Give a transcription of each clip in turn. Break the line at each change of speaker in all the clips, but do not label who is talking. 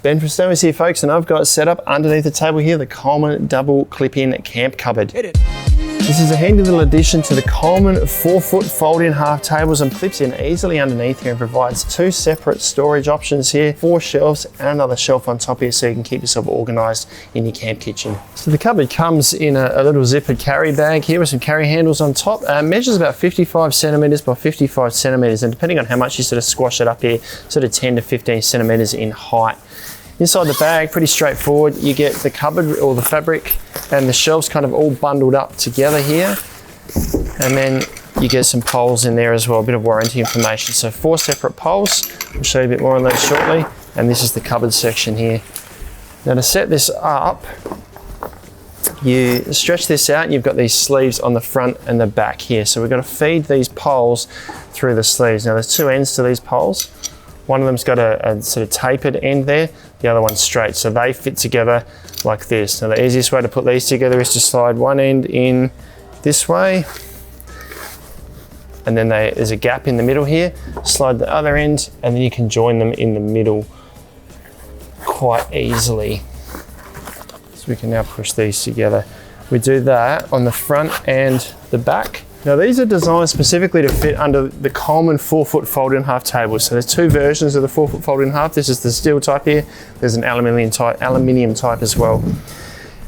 Ben from Snowy's here, folks, and I've got set up underneath the table here the Coleman double clip-in camp cupboard. This is a handy little addition to the Coleman 4-foot fold-in half tables and clips in easily underneath here and provides 2 separate storage options here, 4 shelves and another shelf on top here so you can keep yourself organised in your camp kitchen. So the cupboard comes in a little zippered carry bag here with some carry handles on top. Measures about 55 centimetres by 55 centimetres, and depending on how much you sort of squash it up here, sort of 10 to 15 centimetres in height. Inside the bag, pretty straightforward. You get the cupboard or the fabric and the shelves kind of all bundled up together here. And then you get some poles in there as well, a bit of warranty information. So 4 separate poles. I'll show you a bit more on those shortly. And this is the cupboard section here. Now to set this up, you stretch this out and you've got these sleeves on the front and the back here. So we're going to feed these poles through the sleeves. Now there's 2 ends to these poles. One of them's got a sort of tapered end there, the other one's straight. So they fit together like this. Now the easiest way to put these together is to slide one end in this way, and then there's a gap in the middle here. Slide the other end, and then you can join them in the middle quite easily. So we can now push these together. We do that on the front and the back. Now these are designed specifically to fit under the Coleman 4-foot fold-in half tables. So there's 2 versions of the 4-foot fold-in half. This is the steel type here. There's an aluminium type as well.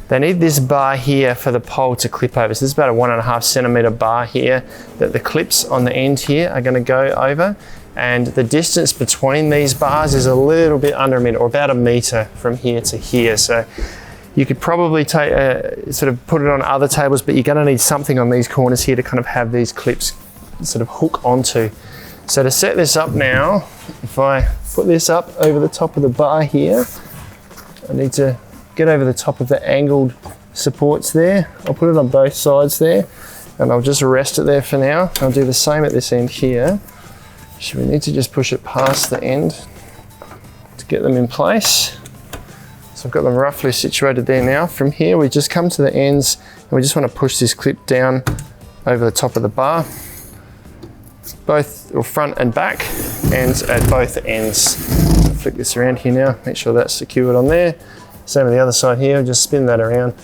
They need this bar here for the pole to clip over. So this is about a 1.5 centimetre bar here that the clips on the end here are going to go over. And the distance between these bars is a little bit under a metre, or about a metre from here to here. So you could probably take sort of put it on other tables, but you're going to need something on these corners here to kind of have these clips sort of hook onto. So to set this up now, if I put this up over the top of the bar here, I need to get over the top of the angled supports there. I'll put it on both sides there, and I'll just rest it there for now. I'll do the same at this end here. So we need to just push it past the end to get them in place. So I've got them roughly situated there now. From here, we just come to the ends and we just want to push this clip down over the top of the bar, both or front and back, ends at both ends. So flick this around here now, make sure that's secured on there. Same with the other side here, just spin that around,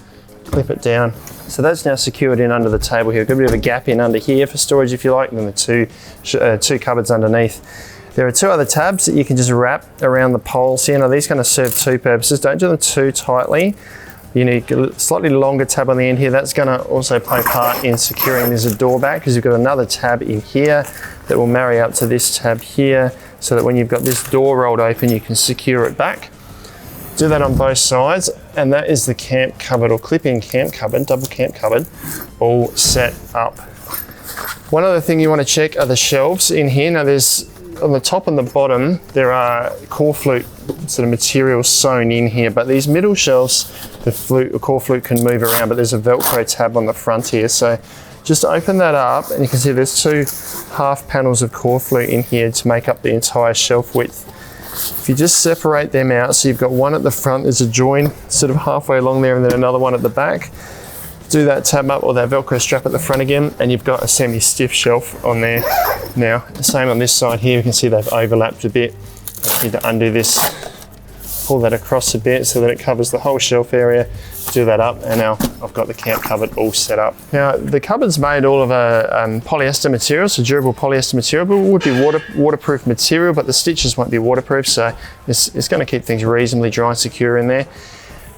clip it down. So that's now secured in under the table here. Got a bit of a gap in under here for storage if you like, and then the 2 cupboards underneath. There are 2 other tabs that you can just wrap around the poles here. Now these are going to serve 2 purposes. Don't do them too tightly. You need a slightly longer tab on the end here. That's going to also play part in securing this door back, because you've got another tab in here that will marry up to this tab here, so that when you've got this door rolled open, you can secure it back. Do that on both sides, and that is the camp cupboard, or clip-in camp cupboard, double camp cupboard, all set up. One other thing you want to check are the shelves in here. Now there's, on the top and the bottom, there are core flute sort of material sewn in here, but these middle shelves, the flute or core flute can move around, but there's a Velcro tab on the front here. So just open that up, and you can see there's 2 half panels of core flute in here to make up the entire shelf width. If you just separate them out, so you've got one at the front, there's a join sort of halfway along there, and then another one at the back. Do that tab up, or that Velcro strap at the front again, and you've got a semi-stiff shelf on there now. The same on this side here, you can see they've overlapped a bit. I need to undo this, pull that across a bit so that it covers the whole shelf area. Do that up, and now I've got the camp cupboard all set up. Now the cupboard's made all of a polyester material, so durable polyester material, but it would be waterproof material, but the stitches won't be waterproof, so it's going to keep things reasonably dry and secure in there.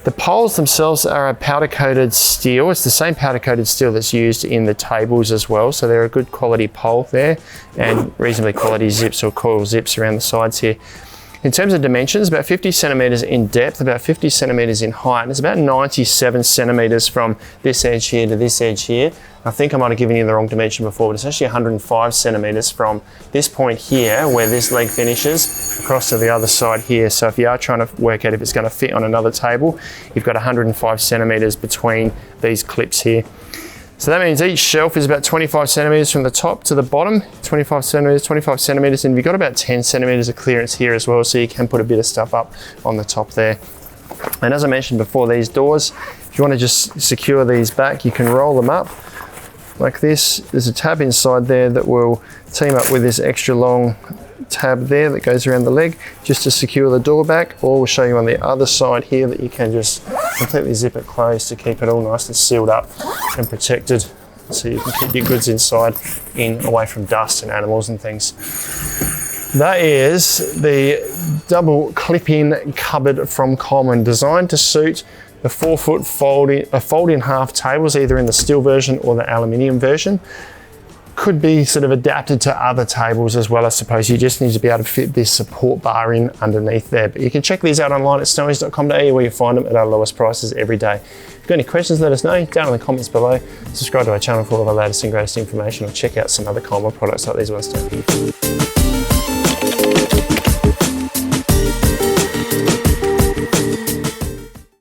The poles themselves are a powder coated steel. It's the same powder coated steel that's used in the tables as well. So they're a good quality pole there, and reasonably quality zips or coil zips around the sides here. In terms of dimensions, about 50 centimetres in depth, about 50 centimetres in height, and it's about 97 centimetres from this edge here to this edge here. I think I might have given you the wrong dimension before, but it's actually 105 centimetres from this point here, where this leg finishes, across to the other side here. So if you are trying to work out if it's going to fit on another table, you've got 105 centimetres between these clips here. So that means each shelf is about 25 centimetres from the top to the bottom, 25 centimetres, and you've got about 10 centimetres of clearance here as well, so you can put a bit of stuff up on the top there. And as I mentioned before, these doors, if you want to just secure these back, you can roll them up like this. There's a tab inside there that will team up with this extra long tab there that goes around the leg just to secure the door back, or we'll show you on the other side here that you can just completely zip it closed to keep it all nice and sealed up and protected, so you can keep your goods inside away from dust and animals and things. That is the double clip-in cupboard from Coleman, designed to suit the 4-foot fold-in half tables, either in the steel version or the aluminium version. Could be sort of adapted to other tables as well, I suppose. You just need to be able to fit this support bar in underneath there. But you can check these out online at snowies.com.au, where you find them at our lowest prices every day. If you've got any questions, let us know down in the comments below. Subscribe to our channel for all of our latest and greatest information, or check out some other Coleman products like these ones too.